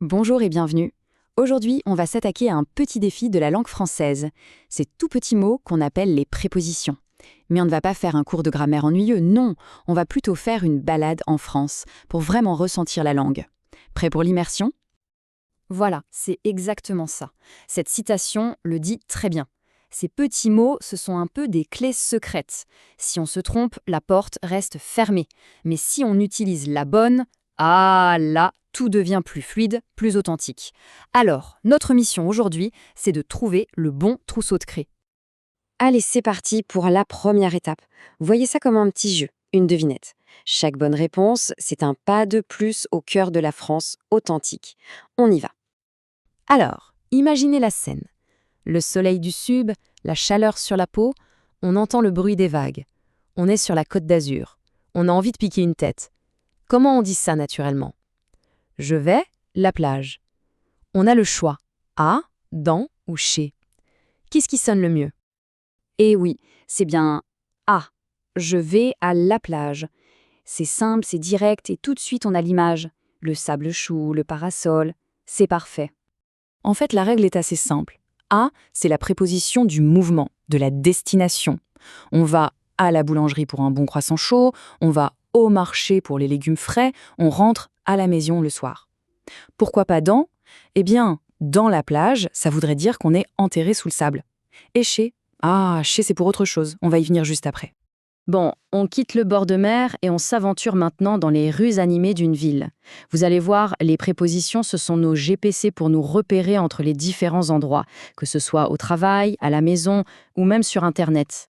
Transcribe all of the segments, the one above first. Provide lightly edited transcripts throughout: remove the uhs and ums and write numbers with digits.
Bonjour et bienvenue. Aujourd'hui, on va s'attaquer à un petit défi de la langue française. Ces tout petits mots qu'on appelle les prépositions. Mais on ne va pas faire un cours de grammaire ennuyeux, non, on va plutôt faire une balade en France pour vraiment ressentir la langue. Prêt pour l'immersion? Voilà, c'est exactement ça. Cette citation le dit très bien. Ces petits mots, ce sont un peu des clés secrètes. Si on se trompe, la porte reste fermée. Mais si on utilise la bonne, ah là, tout devient plus fluide, plus authentique. Alors, notre mission aujourd'hui, c'est de trouver le bon trousseau de clés. Allez, c'est parti pour la première étape. Voyez ça comme un petit jeu, une devinette. Chaque bonne réponse, c'est un pas de plus au cœur de la France authentique. On y va. Alors, imaginez la scène. Le soleil du sud, la chaleur sur la peau, on entend le bruit des vagues. On est sur la Côte d'Azur. On a envie de piquer une tête. Comment on dit ça naturellement? Je vais, la plage. On a le choix, à, dans ou chez. Qu'est-ce qui sonne le mieux? Eh oui, c'est bien ah, je vais à la plage. C'est simple, c'est direct et tout de suite on a l'image. Le sable chou, le parasol, c'est parfait. En fait, la règle est assez simple. À, c'est la préposition du mouvement, de la destination. On va à la boulangerie pour un bon croissant chaud, on va au marché pour les légumes frais, on rentre à la maison le soir. Pourquoi pas dans? Eh bien, dans la plage, ça voudrait dire qu'on est enterré sous le sable. Et chez? Ah, chez c'est pour autre chose, on va y venir juste après. Bon, on quitte le bord de mer et on s'aventure maintenant dans les rues animées d'une ville. Vous allez voir, les prépositions, ce sont nos GPC pour nous repérer entre les différents endroits, que ce soit au travail, à la maison ou même sur Internet.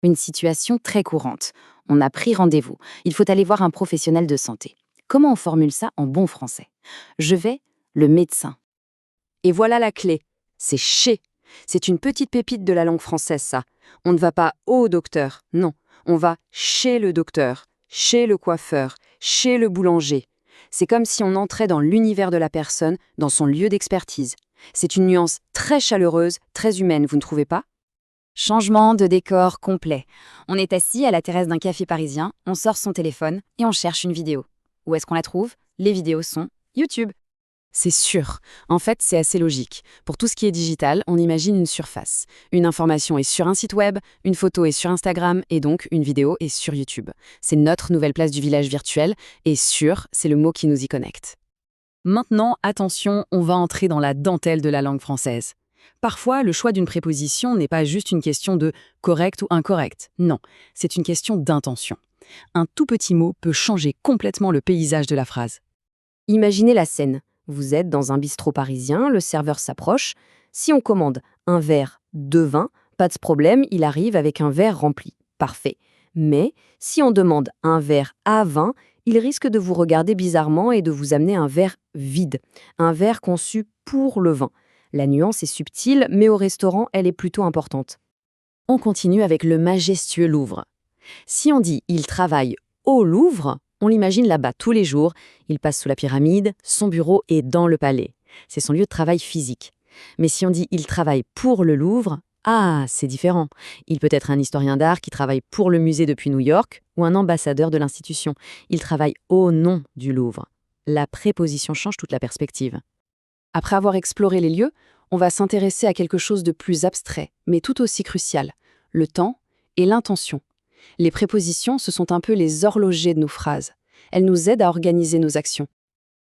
Une situation très courante. On a pris rendez-vous. Il faut aller voir un professionnel de santé. Comment on formule ça en bon français? Je vais, le médecin. Et voilà la clé, c'est chez. C'est une petite pépite de la langue française, ça. On ne va pas au docteur, non. On va chez le docteur, chez le coiffeur, chez le boulanger. C'est comme si on entrait dans l'univers de la personne, dans son lieu d'expertise. C'est une nuance très chaleureuse, très humaine, vous ne trouvez pas? Changement de décor complet. On est assis à la terrasse d'un café parisien, on sort son téléphone et on cherche une vidéo. Où est-ce qu'on la trouve? Les vidéos sont YouTube. C'est sûr. En fait, c'est assez logique. Pour tout ce qui est digital, on imagine une surface. Une information est sur un site web, une photo est sur Instagram et donc une vidéo est sur YouTube. C'est notre nouvelle place du village virtuel et sûr, c'est le mot qui nous y connecte. Maintenant, attention, on va entrer dans la dentelle de la langue française. Parfois, le choix d'une préposition n'est pas juste une question de correct ou incorrect. Non, c'est une question d'intention. Un tout petit mot peut changer complètement le paysage de la phrase. Imaginez la scène. Vous êtes dans un bistrot parisien, le serveur s'approche. Si on commande un verre de vin, pas de problème, il arrive avec un verre rempli. Parfait. Mais si on demande un verre à vin, il risque de vous regarder bizarrement et de vous amener un verre vide, un verre conçu pour le vin. La nuance est subtile, mais au restaurant, elle est plutôt importante. On continue avec le majestueux Louvre. Si on dit « il travaille au Louvre », on l'imagine là-bas tous les jours, il passe sous la pyramide, son bureau est dans le palais. C'est son lieu de travail physique. Mais si on dit « il travaille pour le Louvre », ah, c'est différent. Il peut être un historien d'art qui travaille pour le musée depuis New York ou un ambassadeur de l'institution. Il travaille au nom du Louvre. La préposition change toute la perspective. Après avoir exploré les lieux, on va s'intéresser à quelque chose de plus abstrait, mais tout aussi crucial, le temps et l'intention. Les prépositions, ce sont un peu les horlogers de nos phrases. Elles nous aident à organiser nos actions.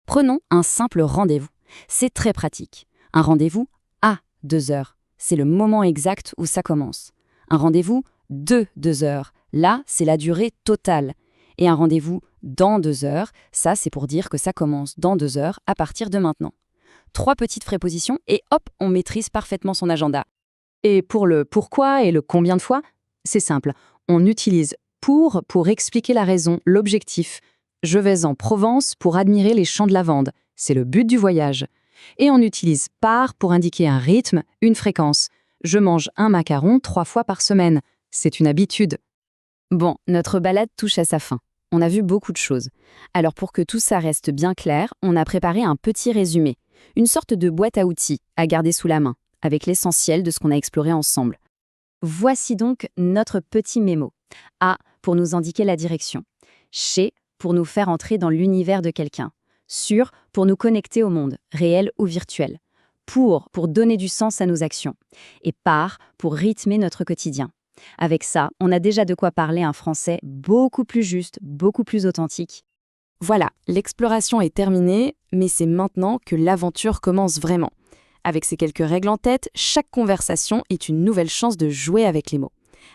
Prenons un simple rendez-vous. C'est très pratique. Un rendez-vous à 2 heures. C'est le moment exact où ça commence. Un rendez-vous de 2 heures. Là, c'est la durée totale. Et un rendez-vous dans 2 heures, ça, c'est pour dire que ça commence dans 2 heures à partir de maintenant. 3 petites prépositions et hop, on maîtrise parfaitement son agenda. Et pour le pourquoi et le combien de fois, c'est simple. On utilise pour expliquer la raison, l'objectif. Je vais en Provence pour admirer les champs de lavande. C'est le but du voyage. Et on utilise par pour indiquer un rythme, une fréquence. Je mange un macaron 3 fois par semaine. C'est une habitude. Bon, notre balade touche à sa fin. On a vu beaucoup de choses. Alors pour que tout ça reste bien clair, on a préparé un petit résumé. Une sorte de boîte à outils à garder sous la main, avec l'essentiel de ce qu'on a exploré ensemble. Voici donc notre petit mémo. A pour nous indiquer la direction. Chez pour nous faire entrer dans l'univers de quelqu'un. Sur, pour nous connecter au monde, réel ou virtuel. Pour donner du sens à nos actions. Et par, pour rythmer notre quotidien. Avec ça, on a déjà de quoi parler un français beaucoup plus juste, beaucoup plus authentique. Voilà, l'exploration est terminée, mais c'est maintenant que l'aventure commence vraiment. Avec ces quelques règles en tête, chaque conversation est une nouvelle chance de jouer avec les mots.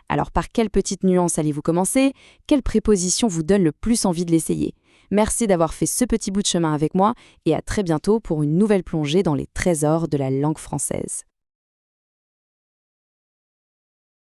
Alors par quelle petite nuance allez-vous commencer? Quelle préposition vous donne le plus envie de l'essayer? Merci d'avoir fait ce petit bout de chemin avec moi et à très bientôt pour une nouvelle plongée dans les trésors de la langue française.